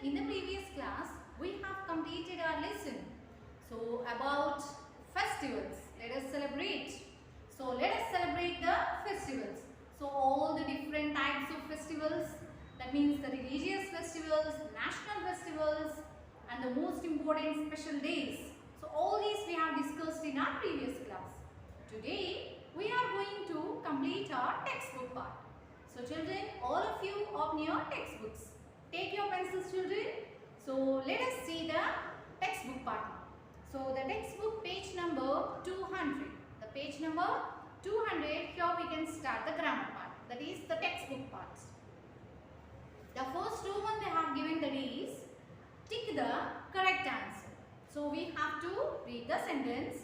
in the previous class, we have completed our lesson. So, about festivals, let us celebrate. So, let us celebrate the festivals. So, all the different types of festivals, that means the religious festivals, national festivals, and the most important special days. So, all these we have discussed in our previous class. Today, we are going to complete our textbook part. So, children, all of you open your textbooks. Take your pencils, children. So, let us see the textbook part now. So, the textbook page number 200. The page number 200, here we can start the grammar part. That is the textbook part. The first Roman they have given, that is tick the correct answer. So, we have to read the sentence.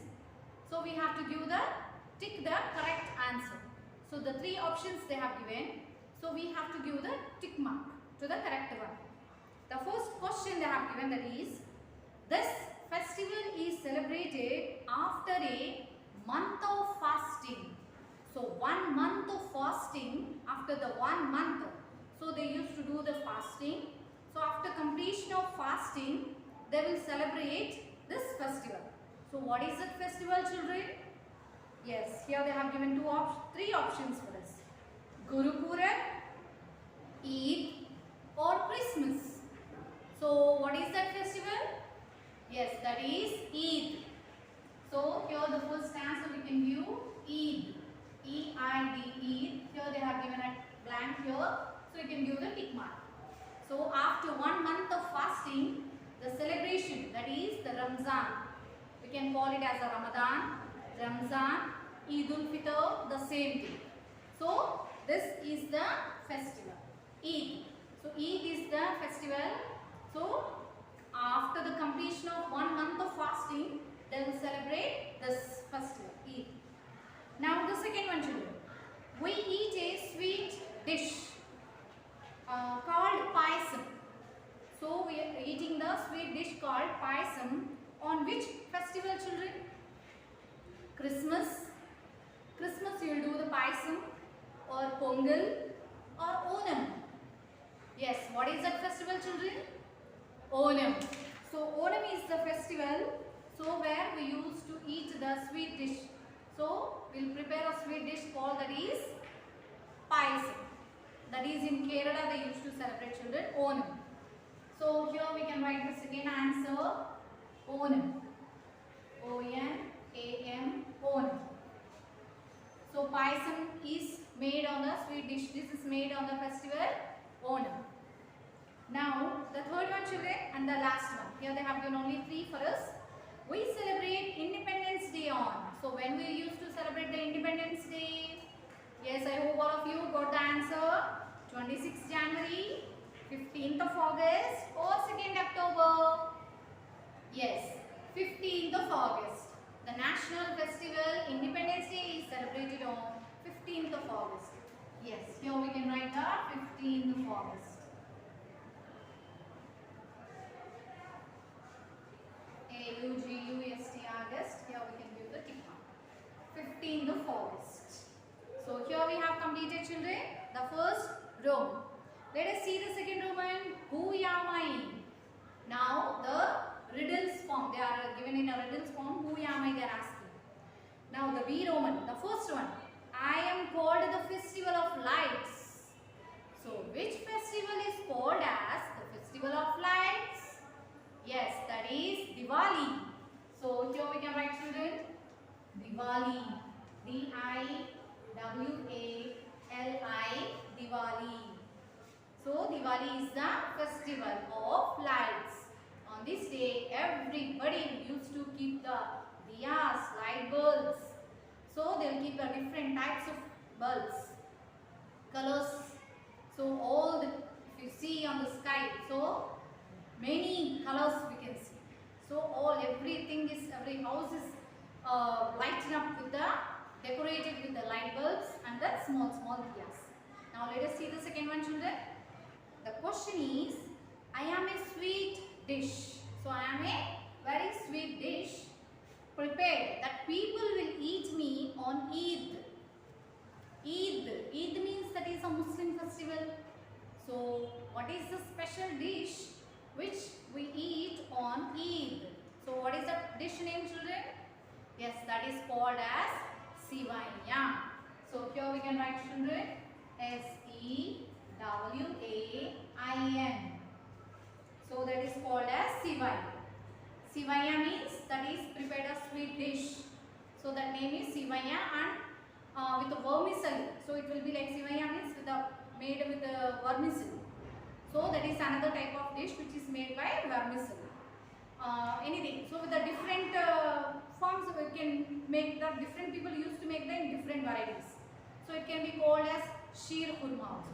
So, we have to give the tick the correct answer. So, the three options they have given. So, we have to give the tick mark to the correct one. The first question they have given, that is, this festival is celebrated after a month of fasting. So, 1 month of fasting, after the 1 month. So, they used to do the fasting. So, after completion of fasting, they will celebrate this festival. So, what is that festival, children? Yes, here they have given three options for us. Guru Purab, Eid or Christmas. So, what is that festival? Yes, that is Eid. So, here the first answer we can give Eid. E-I-D, Eid. Here they have given a blank here. So, you can give the tick mark. So, after 1 month of fasting, the celebration, that is the Ramzan. We can call it as a Ramadan, Ramzan, Eid ul-Fitr, the same thing. So, this is the festival, Eid. So, Eid is the festival. So, after the completion of 1 month of fasting, they will celebrate this festival, Eid. Now, the second one, children. We eat a sweet dish called payasam. So, we are eating the sweet dish called payasam on which festival, children? Christmas. Christmas you will do the payasam, or Pongal, or Onam. Yes, what is that festival, children? Onam. So, Onam is the festival, so where we used to eat the sweet dish. So, we will prepare a sweet dish called, that is payasam. That is in Kerala they used to celebrate, children, Onam. So, here we can write the second answer, Onam. O-N-A-M, Onam. So, payasam is made on the sweet dish. This is made on the festival Onam. Now, the third one, children, and the last one. Here they have given only three for us. We celebrate Independence Day on. So, when we used to celebrate the Independence Day? Yes, I hope all of you got the answer. 26th January, 15th of August, or 2nd October? Yes, 15th of August. The national festival Independence Day is celebrated on 15th of August. Yes, here we can write the 15th of August. A-U-G-U-S-T, August. Here we can give the tick mark. 15th of August. So, here we have completed, children, the first Roman. Let us see the second Roman. Who am I? Now, the riddles form. They are given in a riddles form. Who am I? They are asking. Now, the B Roman. The first one. I am called the Festival of Lights. So, which festival is called as the Festival of Lights? Yes, that is Diwali. So, here we can write, children, Diwali. D-I-W-A-L-I, Diwali. So, Diwali is the festival of lights. On this day, everybody used to keep the diyas, light bulbs. So, they will keep the different types of bulbs, colors. So, all the, if you see on the sky, so many colors we can see. So, everything is, every house is lighted up with the, decorated with the light bulbs and the small diyas. Now, let us see the second one, children. The question is, I am a sweet dish. So, I am a very sweet dish prepared that people will eat me on Eid. Eid means that is a Muslim festival. So, what is the special dish which we eat on Eid. So what is the dish name, children? Yes, that is called as Sevain. So here we can write, children, Sewain. So that is called as Sevain. Sevain means that is prepared a sweet dish. So that name is Sevain, and with a vermicelli. So it will be like Sevain means made with a vermicelli. So that is another type of dish which is made by vermicelli. Anything. So with the different forms we can make the different people used to make them in different varieties. So it can be called as sheer khurma also.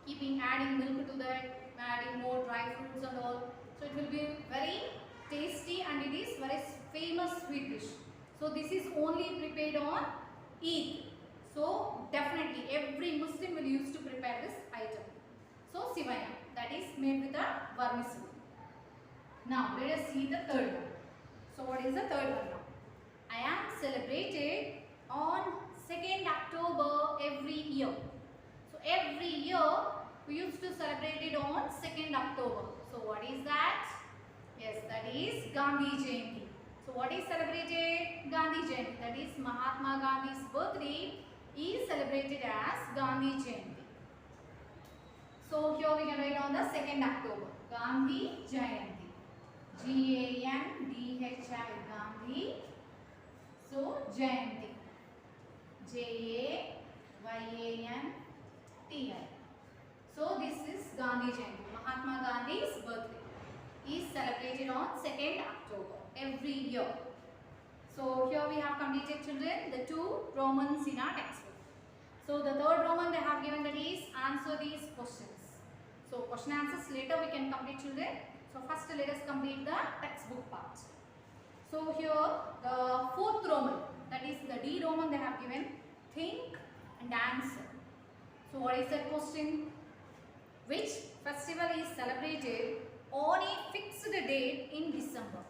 Adding milk to that, adding more dry fruits and all. So it will be very tasty and it is very famous sweet dish. So this is only prepared on Eid. So definitely every Muslim will use to prepare this item. So Sevain, that is made with a vermicelli. Now let us see the third one. So what is the third one now? I am celebrated on 2nd October every year. So every year we used to celebrate it on 2nd October. So what is that? Yes, that is Gandhi Jayanti. So what is celebrated? Gandhi Jayanti. That is Mahatma Gandhi's birthday is celebrated as Gandhi Jayanti. So here we can write on the 2nd October. Gandhi Jayanti. Gandhi. So Jayanti. Jayanti. So this is Gandhi Jayanti. Mahatma Gandhi's birthday is celebrated on 2nd October every year. So here we have completed, children, the 2 Romans in our textbook. So the third Roman they have given, that is answer these questions. So question answers later we can complete, children. So first let us complete the textbook part. So here the 4th Roman, that is the D Roman they have given, think and answer. So what is that question? Which festival is celebrated on a fixed date in December?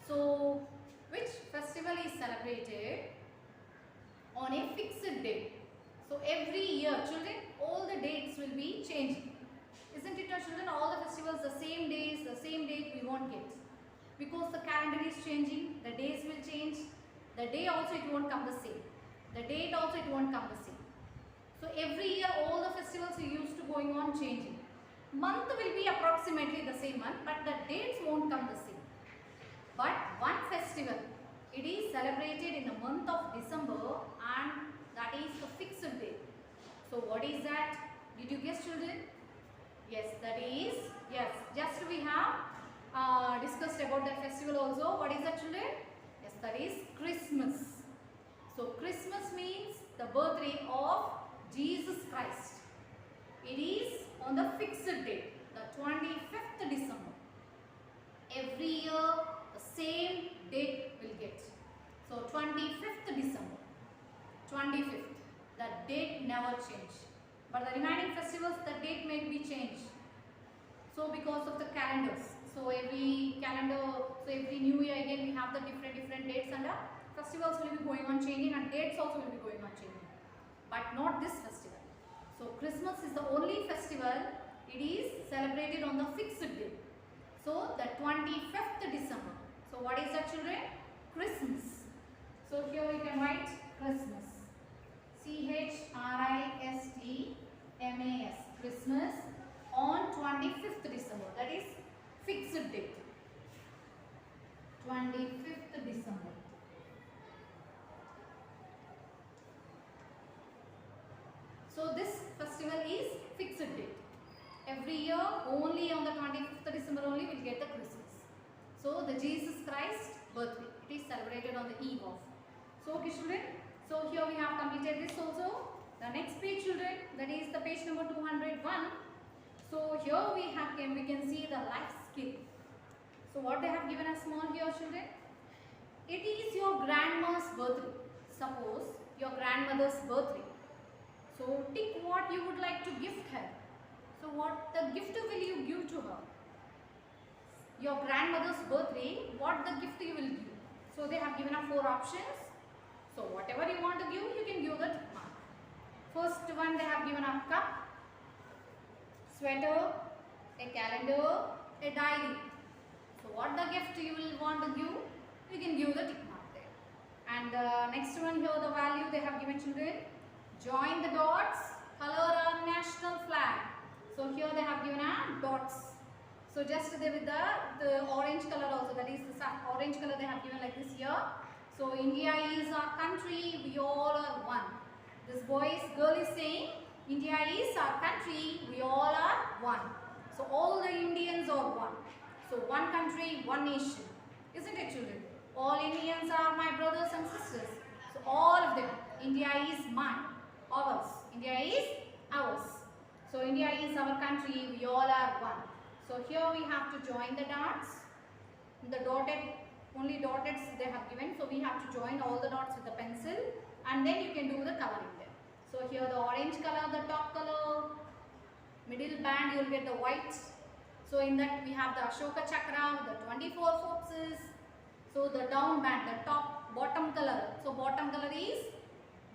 So which festival is celebrated on a fixed date? So every year, children, all the dates will be changing. Isn't it, children? All the festivals, the same days, the same date we won't get. Because the calendar is changing, the days will change. The day also it won't come the same. The date also it won't come the same. So every year all the festivals are used to going on changing. Month will be approximately the same month, but the dates won't come the same. But one festival, it is celebrated in the month of December and that is the fixed date. So what is that? Did you guess, children? Yes, that is, yes, just we have discussed about that festival also. What is that, children? Yes, that is Christmas. So Christmas means the birthday of Jesus Christ. It is on the fixed date, the 25th December. Every year the same date will get. So 25th December, 25th, the date never change. But the remaining festivals, the date may be changed. So because of the calendars. So every calendar, so every new year again we have the different dates and the festivals will be going on changing and dates also will be going on changing. But not this festival. So Christmas is the only festival, it is celebrated on the fixed date. So the 25th December. So what is that, children? Christmas. So here we can write Christmas. Christmas. Christmas on 25th December. That is fixed date. 25th December. So this festival is fixed date. Every year only on the 25th December only we will get the Christmas. So the Jesus Christ birthday, it is celebrated on the eve of. So okay, children, so here we have completed this also. The next page, children, that is the page number 201. So here we can see the life skill. So what they have given us small here, children? It is your grandma's birthday. Suppose your grandmother's birthday. So tick what you would like to gift her. So what the gift will you give to her? Your grandmother's birthday, what the gift you will give? So they have given us 4 options. So whatever you want to give, you can give that mark. First one, they have given a cup, sweater, a calendar, a diary. So what the gift you will want to give, you can give the tick mark there. And next one here, the value they have given children. Join the dots, color our national flag. So here they have given a dots. So just there with the orange color also, that is the orange color they have given like this here. So India is our country, we all are one. This girl is saying, India is our country, we all are one. So all the Indians are one. So one country, one nation. Isn't it, children? All Indians are my brothers and sisters. So all of them. India is mine. Ours. India is ours. So India is our country, we all are one. So here we have to join the dots. The dotted, only dotted they have given. So we have to join all the dots with the pencil. And then you can do the coloring there. So here the orange color, the top color. Middle band you will get the white. So in that we have the Ashoka Chakra with the 24 focuses. So the down band, the bottom color. So bottom color is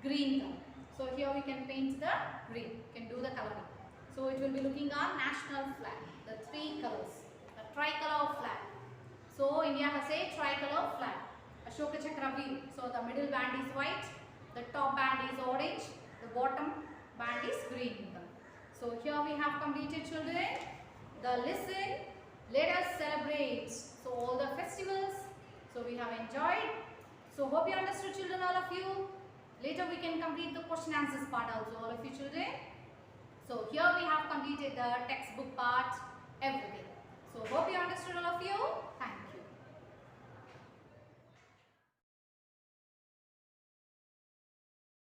green color. So here we can paint the green. You can do the coloring. So it will be looking our national flag. The three colors. The tricolor flag. So India has a tricolor flag. Ashoka Chakra view. So the middle band is white. The top band is orange. The bottom band is green color. So here we have completed, children, the lesson. Let us celebrate. So all the festivals. So we have enjoyed. So hope you understood, children, all of you. Later we can complete the question answers part also, all of you children. So here we have completed the textbook part, everything.